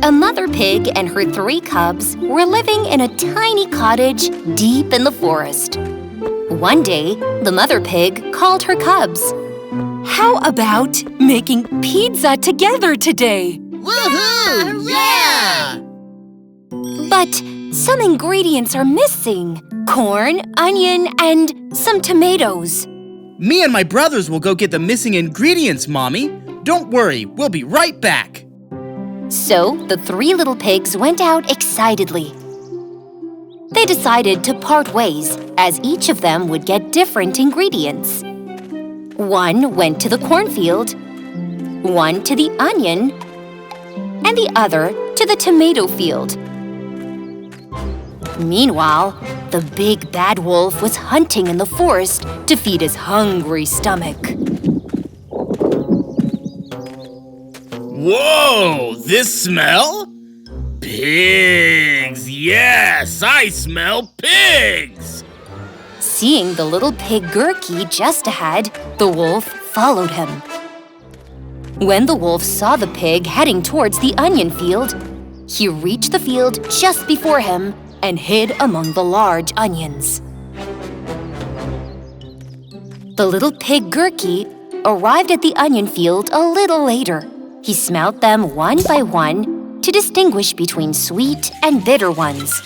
A mother pig and her 3 cubs were living in a tiny cottage deep in the forest. One day, the mother pig called her cubs. How about making pizza together today? Woohoo! Yeah! But some ingredients are missing. Corn, onion, and some tomatoes. Me and my brothers will go get the missing ingredients, Mommy. Don't worry, we'll be right back. So the 3 little pigs went out excitedly. They decided to part ways, as each of them would get different ingredients. One went to the cornfield, one to the onion, and the other to the tomato field. Meanwhile, the big bad wolf was hunting in the forest to feed his hungry stomach. Whoa! This smell? Pigs! Yes, I smell pigs! Seeing the little pig Gurky just ahead, the wolf followed him. When the wolf saw the pig heading towards the onion field, he reached the field just before him and hid among the large onions. The little pig Gurky arrived at the onion field a little later. He smelt them one by one to distinguish between sweet and bitter ones.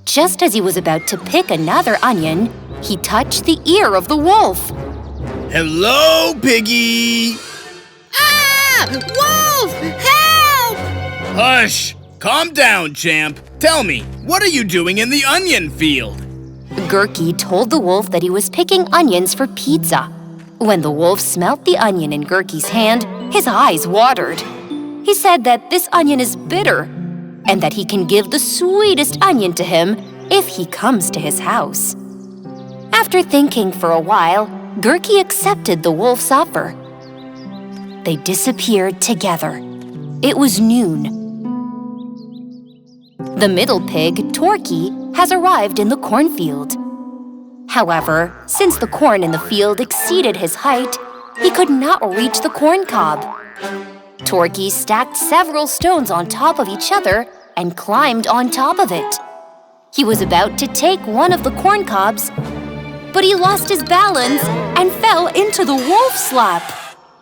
Just as he was about to pick another onion, he touched the ear of the wolf. Hello, Piggy! Ah! Wolf! Help! Hush! Calm down, champ. Tell me, what are you doing in the onion field? Gurky told the wolf that he was picking onions for pizza. When the wolf smelt the onion in Gurky's hand, his eyes watered. He said that this onion is bitter and that he can give the sweetest onion to him if he comes to his house. After thinking for a while, Gurky accepted the wolf's offer. They disappeared together. It was noon. The middle pig, Torky, has arrived in the cornfield. However, since the corn in the field exceeded his height, he could not reach the corn cob. Torky stacked several stones on top of each other and climbed on top of it. He was about to take one of the corn cobs, but he lost his balance and fell into the wolf's lap.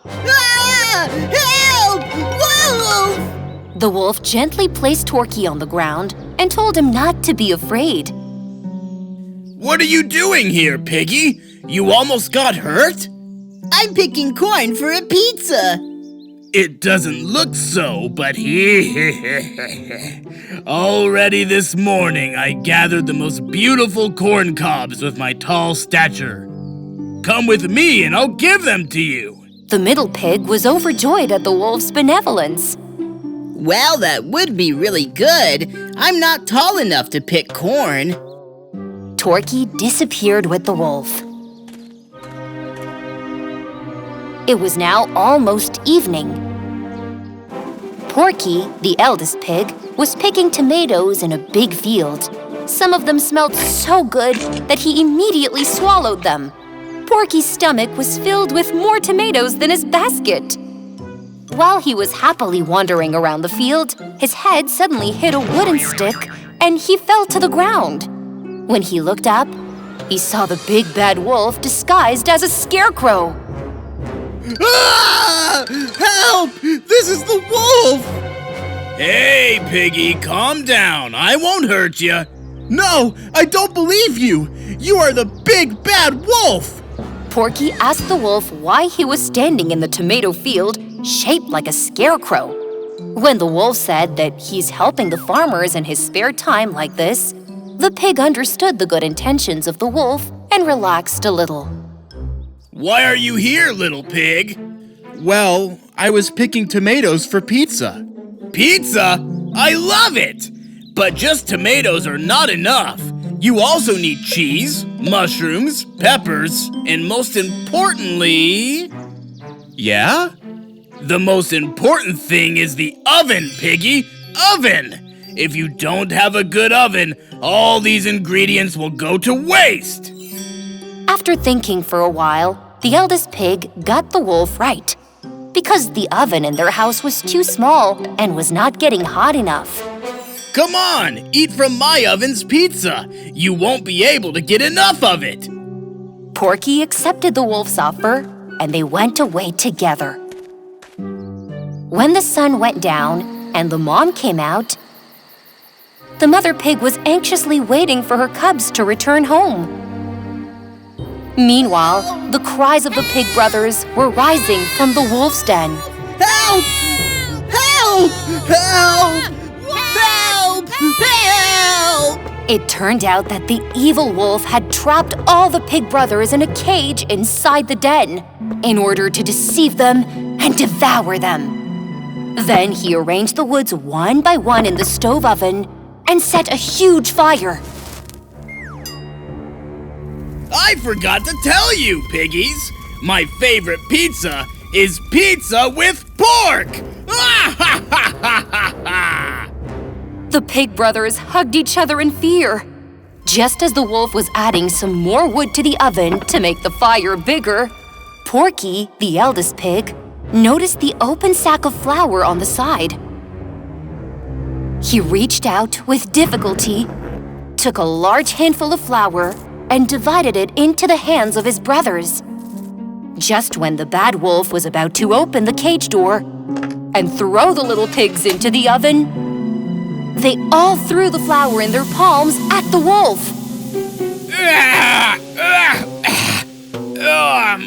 Ah! Help! Wolf! The wolf gently placed Torky on the ground and told him not to be afraid. What are you doing here, Piggy? You almost got hurt? I'm picking corn for a pizza. It doesn't look so, but already this morning I gathered the most beautiful corn cobs with my tall stature. Come with me and I'll give them to you. The middle pig was overjoyed at the wolf's benevolence. Well, that would be really good. I'm not tall enough to pick corn. Torky disappeared with the wolf. It was now almost evening. Porky, the eldest pig, was picking tomatoes in a big field. Some of them smelled so good that he immediately swallowed them. Porky's stomach was filled with more tomatoes than his basket. While he was happily wandering around the field, his head suddenly hit a wooden stick and he fell to the ground. When he looked up, he saw the big bad wolf disguised as a scarecrow. Ah! Help! This is the wolf! Hey, Piggy, calm down. I won't hurt you. No, I don't believe you. You are the big bad wolf. Porky asked the wolf why he was standing in the tomato field shaped like a scarecrow. When the wolf said that he's helping the farmers in his spare time like this, the pig understood the good intentions of the wolf and relaxed a little. Why are you here, little pig? Well, I was picking tomatoes for pizza. Pizza? I love it! But just tomatoes are not enough. You also need cheese, mushrooms, peppers, and most importantly... Yeah? The most important thing is the oven, Piggy! Oven! If you don't have a good oven, all these ingredients will go to waste! After thinking for a while, the eldest pig got the wolf right. because the oven in their house was too small and was not getting hot enough. Come on, eat from my oven's pizza. You won't be able to get enough of it. Porky accepted the wolf's offer, and they went away together. When the sun went down and the mom came out, the mother pig was anxiously waiting for her cubs to return home. Meanwhile, the cries of the pig brothers were rising from the wolf's den. Help! Help! Help! Help! Help! It turned out that the evil wolf had trapped all the pig brothers in a cage inside the den in order to deceive them and devour them. Then he arranged the woods one by one in the stove oven and set a huge fire. I forgot to tell you, piggies. My favorite pizza is pizza with pork! The pig brothers hugged each other in fear. Just as the wolf was adding some more wood to the oven to make the fire bigger, Porky, the eldest pig, noticed the open sack of flour on the side. He reached out with difficulty, took a large handful of flour, and divided it into the hands of his brothers. Just when the bad wolf was about to open the cage door and throw the little pigs into the oven, they all threw the flour in their palms at the wolf.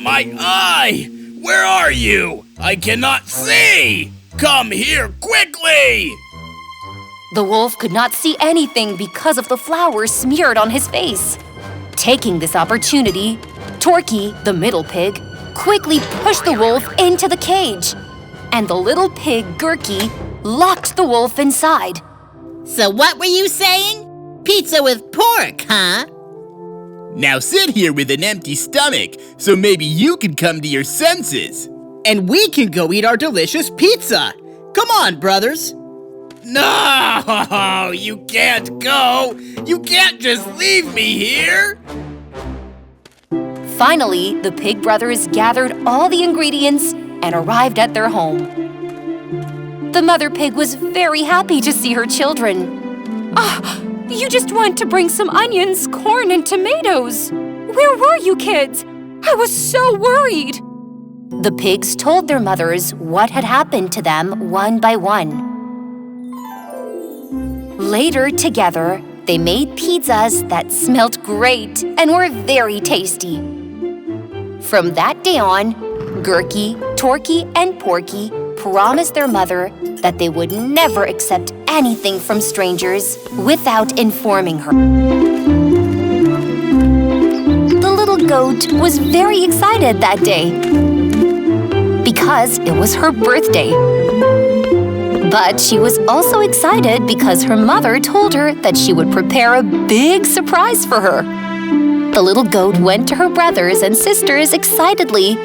My eye! Where are you? I cannot see! Come here quickly! The wolf could not see anything because of the flour smeared on his face. Taking this opportunity, Torky, the middle pig, quickly pushed the wolf into the cage, and the little pig, Gurky, locked the wolf inside. So what were you saying? Pizza with pork, huh? Now sit here with an empty stomach, so maybe you can come to your senses. And we can go eat our delicious pizza. Come on, brothers. No, you can't go. You can't just leave me here. Finally, the pig brothers gathered all the ingredients and arrived at their home. The mother pig was very happy to see her children. You just went to bring some onions, corn, and tomatoes. Where were you kids? I was so worried. The pigs told their mothers what had happened to them one by one. Later, together, they made pizzas that smelled great and were very tasty. From that day on, Gurky, Torky, and Porky promised their mother that they would never accept anything from strangers without informing her. The little goat was very excited that day because it was her birthday. But she was also excited because her mother told her that she would prepare a big surprise for her. The little goat went to her brothers and sisters excitedly.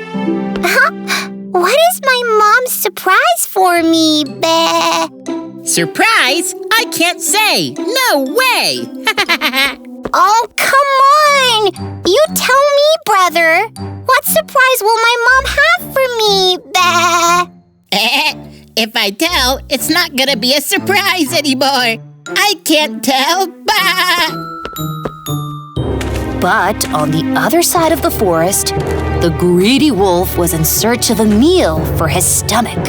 What is my mom's surprise for me, Bear? Surprise? I can't say. No way. Oh, come on! You tell me, brother. What surprise will my mom have for me, Bear? If I tell, it's not gonna be a surprise anymore. I can't tell. Bah! But on the other side of the forest, the greedy wolf was in search of a meal for his stomach.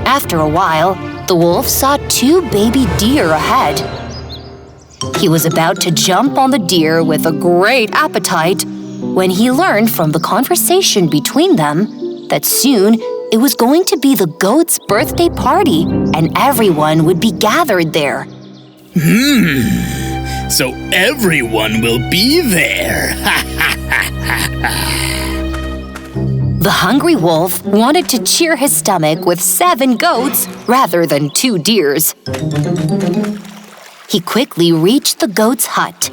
After a while, the wolf saw 2 baby deer ahead. He was about to jump on the deer with a great appetite when he learned from the conversation between them that soon it was going to be the goat's birthday party and everyone would be gathered there. So everyone will be there. The hungry wolf wanted to cheer his stomach with 7 goats rather than 2 deers. He quickly reached the goat's hut.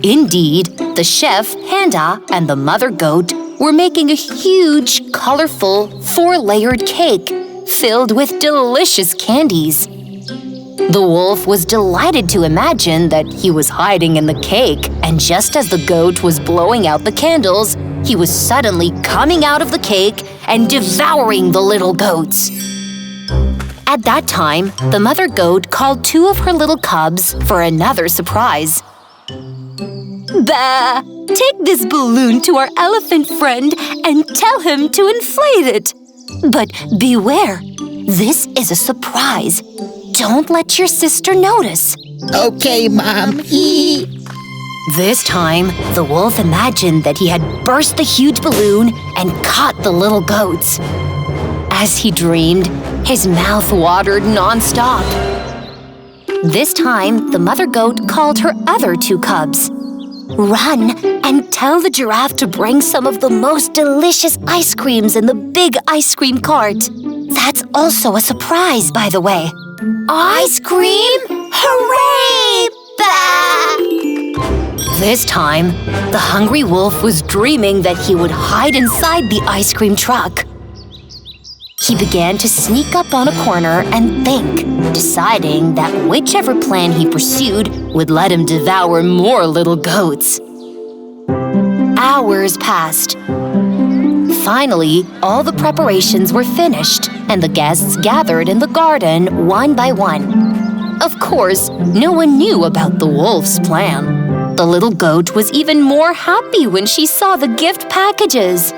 Indeed, the chef, Handa, and the mother goat were making a huge, colorful, 4-layered cake filled with delicious candies. The wolf was delighted to imagine that he was hiding in the cake, and just as the goat was blowing out the candles, he was suddenly coming out of the cake and devouring the little goats. At that time, the mother goat called 2 of her little cubs for another surprise. Bah! Take this balloon to our elephant friend and tell him to inflate it. But beware, this is a surprise. Don't let your sister notice. Okay, Mom. This time, the wolf imagined that he had burst the huge balloon and caught the little goats. As he dreamed, his mouth watered non-stop. This time, the mother goat called her other 2 cubs. Run and tell the giraffe to bring some of the most delicious ice creams in the big ice cream cart. That's also a surprise, by the way. Ice cream? Hooray! Bah! This time, the hungry wolf was dreaming that he would hide inside the ice cream truck. He began to sneak up on a corner and think, deciding that whichever plan he pursued would let him devour more little goats. Hours passed. Finally, all the preparations were finished, and the guests gathered in the garden one by one. Of course, no one knew about the wolf's plan. The little goat was even more happy when she saw the gift packages.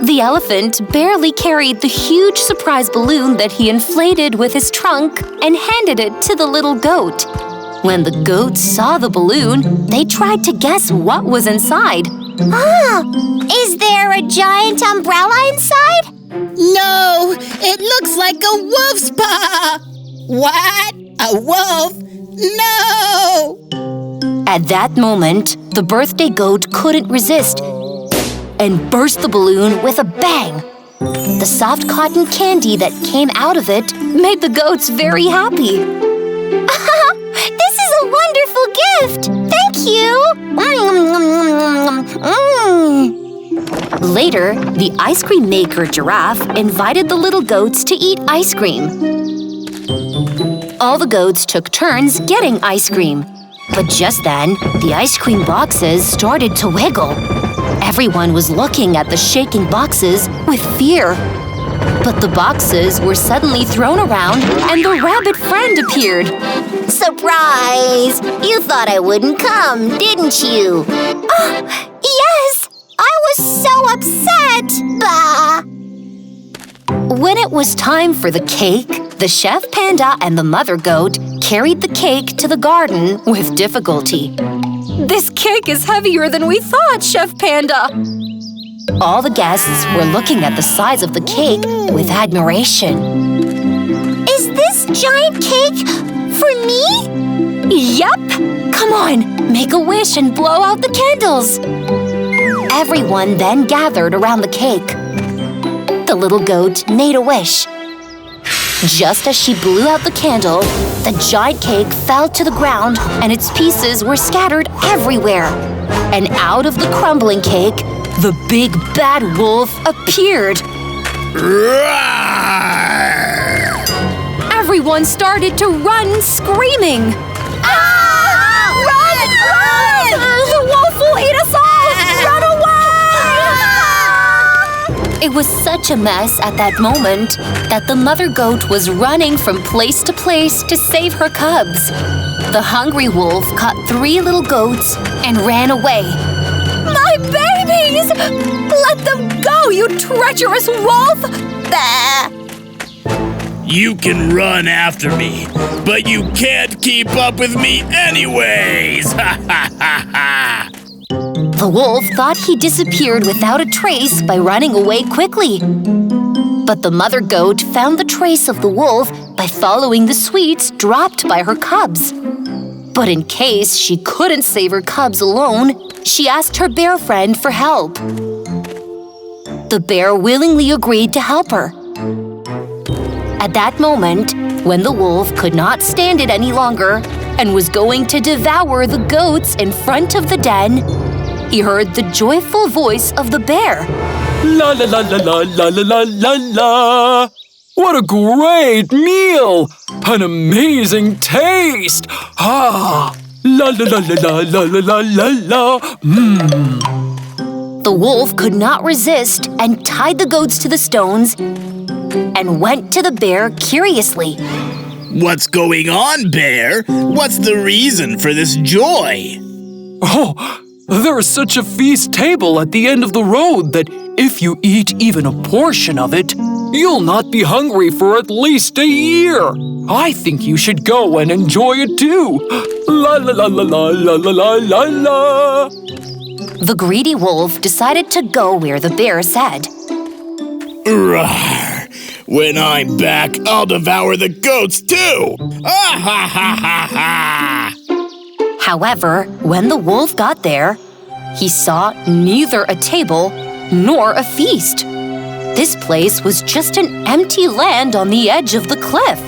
The elephant barely carried the huge surprise balloon that he inflated with his trunk and handed it to the little goat. When the goats saw the balloon, they tried to guess what was inside. Is there a giant umbrella inside? No, it looks like a wolf's paw. What? A wolf? No! At that moment, the birthday goat couldn't resist and burst the balloon with a bang. The soft cotton candy that came out of it made the goats very happy. This is a wonderful gift! Thank you! Later, the ice cream maker giraffe invited the little goats to eat ice cream. All the goats took turns getting ice cream. But just then, the ice cream boxes started to wiggle. Everyone was looking at the shaking boxes with fear. But the boxes were suddenly thrown around and the rabbit friend appeared. Surprise! You thought I wouldn't come, didn't you? Oh, yes! I was so upset! Bah! When it was time for the cake, the chef panda and the mother goat carried the cake to the garden with difficulty. This cake is heavier than we thought, Chef Panda. All the guests were looking at the size of the cake with admiration. Is this giant cake for me? Yup! Come on, make a wish and blow out the candles. Everyone then gathered around the cake. The little goat made a wish. Just as she blew out the candle, the giant cake fell to the ground and its pieces were scattered everywhere. And out of the crumbling cake, the big bad wolf appeared. Everyone started to run, screaming. Run! The wolf will eat us all! Run away! It was such a mess at that moment that the mother goat was running from place to place to save her cubs. The hungry wolf caught 3 little goats and ran away. My babies! Let them go, you treacherous wolf! Bah! You can run after me, but you can't keep up with me anyways! Ha ha ha ha! The wolf thought he disappeared without a trace by running away quickly. But the mother goat found the trace of the wolf by following the sweets dropped by her cubs. But in case she couldn't save her cubs alone, she asked her bear friend for help. The bear willingly agreed to help her. At that moment, when the wolf could not stand it any longer and was going to devour the goats in front of the den, he heard the joyful voice of the bear. La la la la la la la la la la! What a great meal! An amazing taste! Ah! La la la la la la la la la! Mmm! The wolf could not resist and tied the goats to the stones and went to the bear curiously. What's going on, Bear? What's the reason for this joy? Oh, there is such a feast table at the end of the road that if you eat even a portion of it, you'll not be hungry for at least a year. I think you should go and enjoy it too. La la la la la la la la la la. The greedy wolf decided to go where the bear said. Rawr. When I'm back, I'll devour the goats too! Ah ha ha ha ha! However, when the wolf got there, he saw neither a table nor a feast. This place was just an empty land on the edge of the cliff.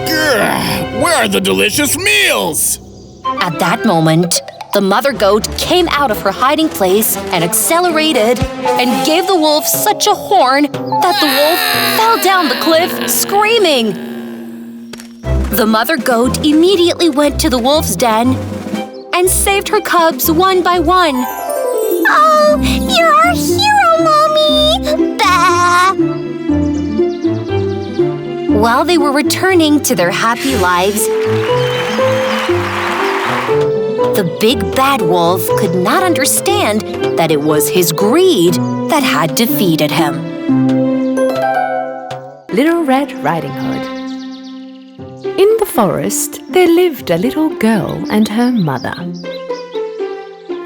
Grr, where are the delicious meals? At that moment, the mother goat came out of her hiding place and accelerated and gave the wolf such a horn that the wolf fell down the cliff screaming. The mother goat immediately went to the wolf's den and saved her cubs one by one. Oh, you're our hero, Mommy! Bah! While they were returning to their happy lives, the big bad wolf could not understand that it was his greed that had defeated him. Little Red Riding Hood. In the forest, there lived a little girl and her mother.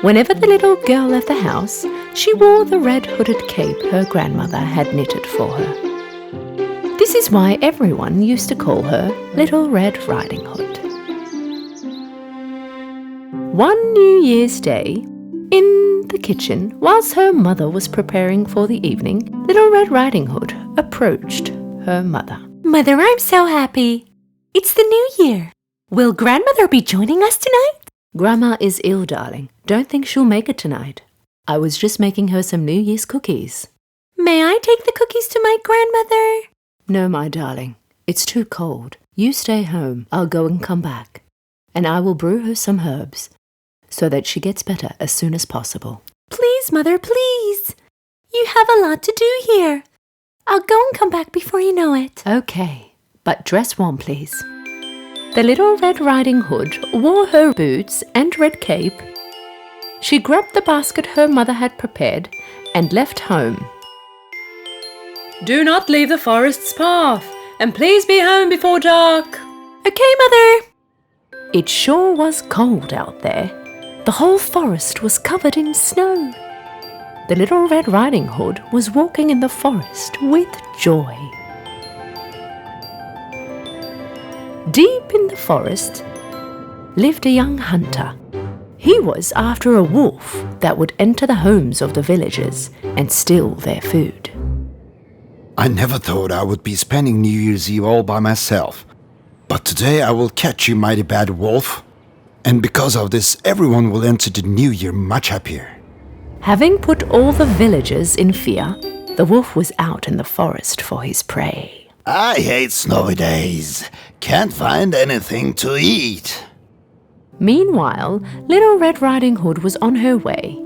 Whenever the little girl left the house, she wore the red hooded cape her grandmother had knitted for her. This is why everyone used to call her Little Red Riding Hood. One New Year's Day, in the kitchen, whilst her mother was preparing for the evening, Little Red Riding Hood approached her mother. Mother, I'm so happy. It's the new year. Will Grandmother be joining us tonight? Grandma is ill, darling. Don't think she'll make it tonight. I was just making her some New Year's cookies. May I take the cookies to my grandmother? No, my darling. It's too cold. You stay home. I'll go and come back. And I will brew her some herbs so that she gets better as soon as possible. Please, Mother, please. You have a lot to do here. I'll go and come back before you know it. Okay, but dress warm, please. The Little Red Riding Hood wore her boots and red cape. She grabbed the basket her mother had prepared and left home. Do not leave the forest's path, and please be home before dark. Okay, Mother. It sure was cold out there. The whole forest was covered in snow. The Little Red Riding Hood was walking in the forest with joy. Deep in the forest lived a young hunter. He was after a wolf that would enter the homes of the villagers and steal their food. I never thought I would be spending New Year's Eve all by myself. But today I will catch you, mighty bad wolf. And because of this, everyone will enter the new year much happier. Having put all the villagers in fear, the wolf was out in the forest for his prey. I hate snowy days. Can't find anything to eat. Meanwhile, Little Red Riding Hood was on her way.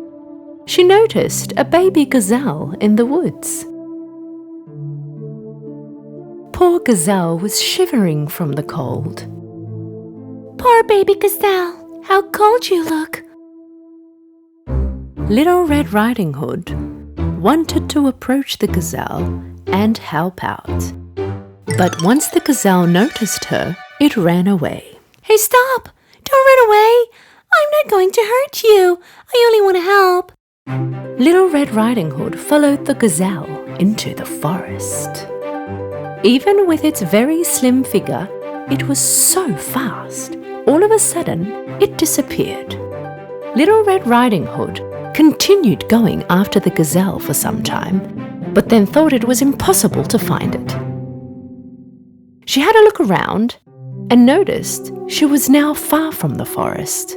She noticed a baby gazelle in the woods. Poor gazelle was shivering from the cold. Poor baby gazelle. How cold you look. Little Red Riding Hood wanted to approach the gazelle and help out. But once the gazelle noticed her, it ran away. Hey, stop! Don't run away! I'm not going to hurt you. I only want to help. Little Red Riding Hood followed the gazelle into the forest. Even with its very slim figure, it was so fast. All of a sudden, it disappeared. Little Red Riding Hood continued going after the gazelle for some time, but then thought it was impossible to find it. She had a look around and noticed she was now far from the forest.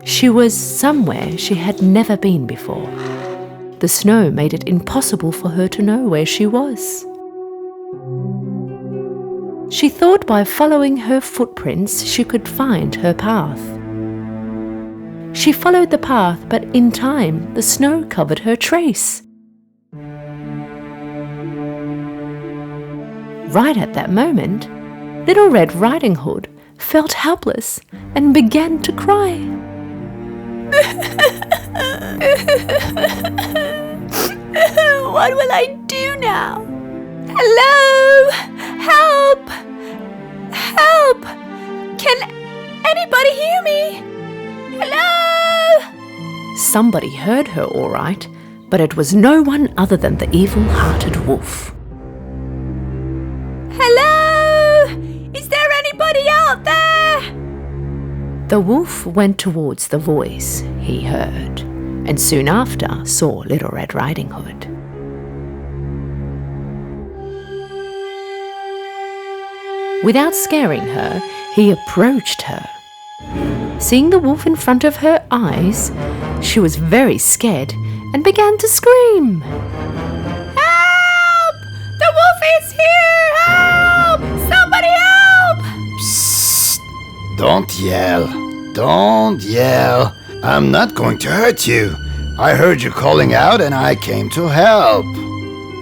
She was somewhere she had never been before. The snow made it impossible for her to know where she was. She thought by following her footprints she could find her path. She followed the path, but in time, the snow covered her trace. Right at that moment, Little Red Riding Hood felt helpless and began to cry. What will I do now? Hello? Help! Help! Can anybody hear me? Hello? Somebody heard her all right, but it was no one other than the evil-hearted wolf. Hello? Is there anybody out there? The wolf went towards the voice he heard, and soon after saw Little Red Riding Hood. Without scaring her, he approached her. Seeing the wolf in front of her eyes, she was very scared and began to scream. Help! The wolf is here! Help! Somebody help! Psst! Don't yell. Don't yell. I'm not going to hurt you. I heard you calling out and I came to help.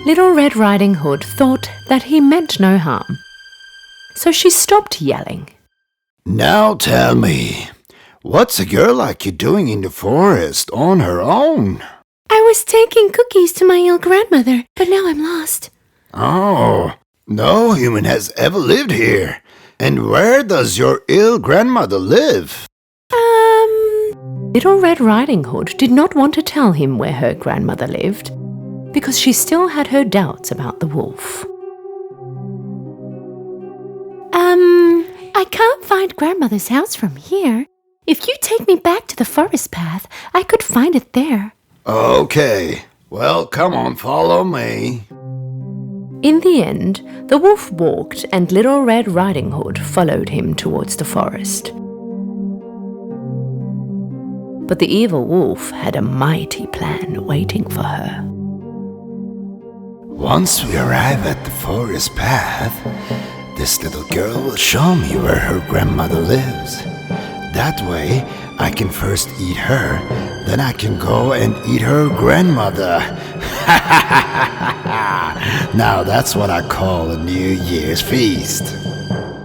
Little Red Riding Hood thought that he meant no harm, so she stopped yelling. Now tell me, what's a girl like you doing in the forest on her own? I was taking cookies to my ill grandmother, but now I'm lost. Oh, no human has ever lived here. And where does your ill grandmother live? Little Red Riding Hood did not want to tell him where her grandmother lived, because she still had her doubts about the wolf. I can't find grandmother's house from here. If you take me back to the forest path, I could find it there. Okay, well, come on, follow me. In the end, the wolf walked and Little Red Riding Hood followed him towards the forest. But the evil wolf had a mighty plan waiting for her. Once we arrive at the forest path, this little girl will show me where her grandmother lives. That way, I can first eat her, then I can go and eat her grandmother. Now that's what I call a New Year's feast.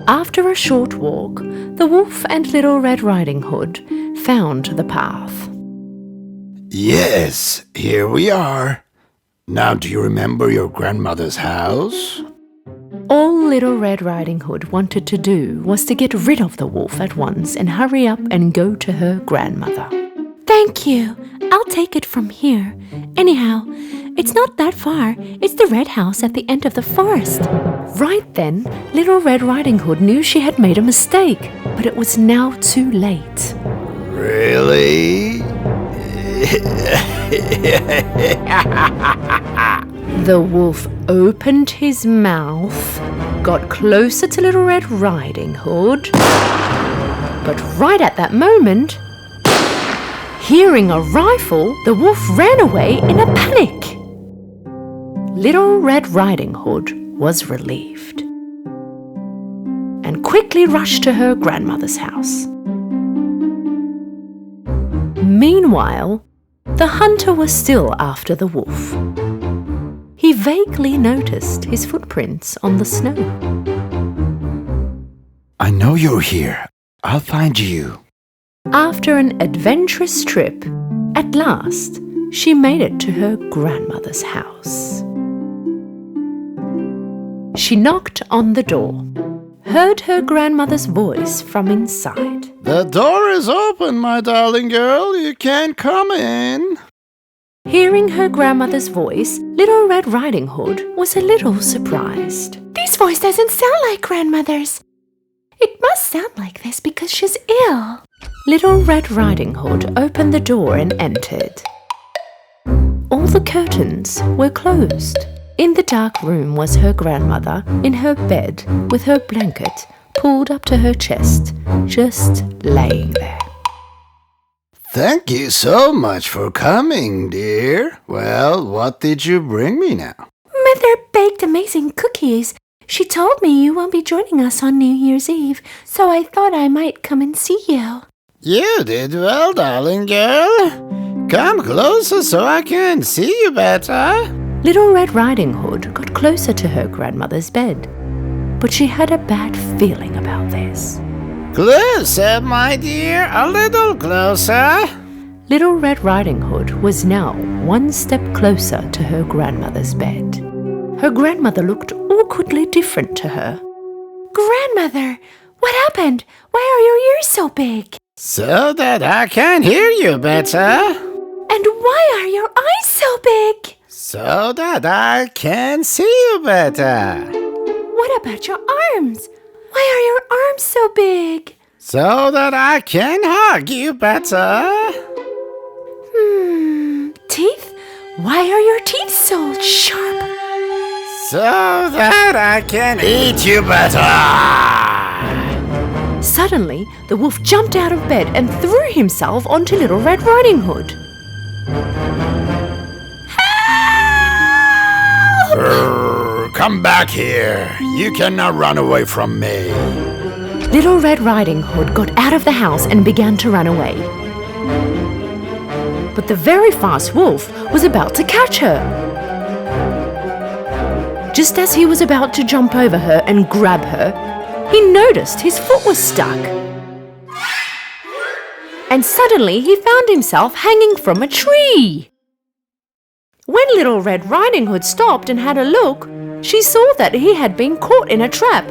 After a short walk, the wolf and Little Red Riding Hood found the path. Yes, here we are. Now do you remember your grandmother's house? All Little Red Riding Hood wanted to do was to get rid of the wolf at once and hurry up and go to her grandmother. Thank you. I'll take it from here. Anyhow, it's not that far. It's the red house at the end of the forest. Right then, Little Red Riding Hood knew she had made a mistake, but it was now too late. Really? The wolf opened his mouth, got closer to Little Red Riding Hood, but right at that moment, hearing a rifle, the wolf ran away in a panic. Little Red Riding Hood was relieved and quickly rushed to her grandmother's house. Meanwhile, the hunter was still after the wolf. He vaguely noticed his footprints on the snow. I know you're here. I'll find you. After an adventurous trip, at last, she made it to her grandmother's house. She knocked on the door, heard her grandmother's voice from inside. The door is open, my darling girl. You can come in. Hearing her grandmother's voice, Little Red Riding Hood was a little surprised. This voice doesn't sound like grandmother's. It must sound like this because she's ill. Little Red Riding Hood opened the door and entered. All the curtains were closed. In the dark room was her grandmother in her bed with her blanket pulled up to her chest, just laying there. Thank you so much for coming, dear. Well, what did you bring me now? Mother baked amazing cookies. She told me you won't be joining us on New Year's Eve, so I thought I might come and see you. You did well, darling girl. Come closer so I can see you better. Little Red Riding Hood got closer to her grandmother's bed, but she had a bad feeling about this. Closer, my dear, a little closer. Little Red Riding Hood was now one step closer to her grandmother's bed. Her grandmother looked awkwardly different to her. Grandmother, what happened? Why are your ears so big? So that I can hear you better. And why are your eyes so big? So that I can see you better. What about your arms? Why are your arms so big? So that I can hug you better. Teeth? Why are your teeth so sharp? So that I can eat you better. Suddenly, the wolf jumped out of bed and threw himself onto Little Red Riding Hood. Come back here. You cannot run away from me. Little Red Riding Hood got out of the house and began to run away. But the very fast wolf was about to catch her. Just as he was about to jump over her and grab her, he noticed his foot was stuck. And suddenly he found himself hanging from a tree. When Little Red Riding Hood stopped and had a look, she saw that he had been caught in a trap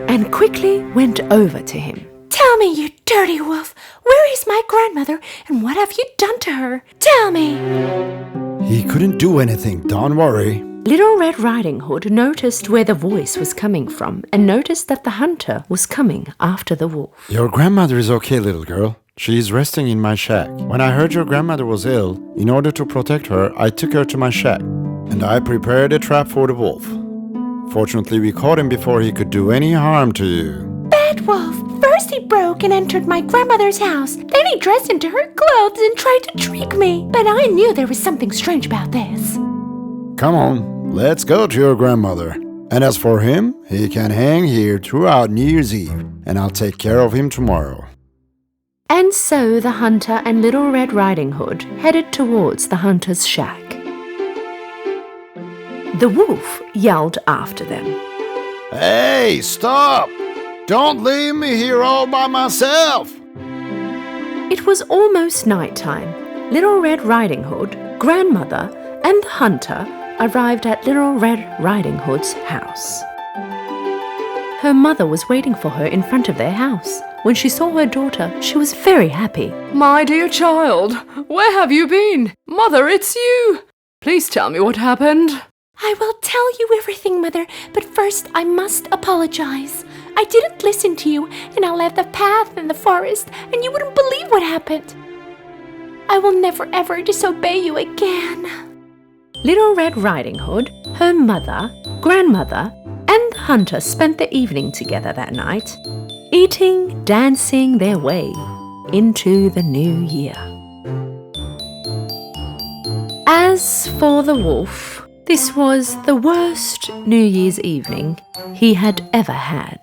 and quickly went over to him. Tell me, you dirty wolf, where is my grandmother and what have you done to her? Tell me. He couldn't do anything, don't worry. Little Red Riding Hood noticed where the voice was coming from and noticed that the hunter was coming after the wolf. Your grandmother is okay, little girl. She is resting in my shack. When I heard your grandmother was ill, in order to protect her, I took her to my shack, and I prepared a trap for the wolf. Fortunately, we caught him before he could do any harm to you. Bad wolf. First he broke and entered my grandmother's house. Then he dressed into her clothes and tried to trick me. But I knew there was something strange about this. Come on, let's go to your grandmother. And as for him, he can hang here throughout New Year's Eve, and I'll take care of him tomorrow. And so the hunter and Little Red Riding Hood headed towards the hunter's shack. The wolf yelled after them. Hey, stop! Don't leave me here all by myself! It was almost night time. Little Red Riding Hood, grandmother, and the hunter arrived at Little Red Riding Hood's house. Her mother was waiting for her in front of their house. When she saw her daughter, she was very happy. My dear child, where have you been? Mother, it's you! Please tell me what happened. I will tell you everything, Mother, but first I must apologize. I didn't listen to you, and I left the path in the forest, and you wouldn't believe what happened. I will never ever disobey you again. Little Red Riding Hood, her mother, grandmother, and the hunter spent the evening together that night, eating, dancing their way into the new year. As for the wolf, this was the worst New Year's evening he had ever had.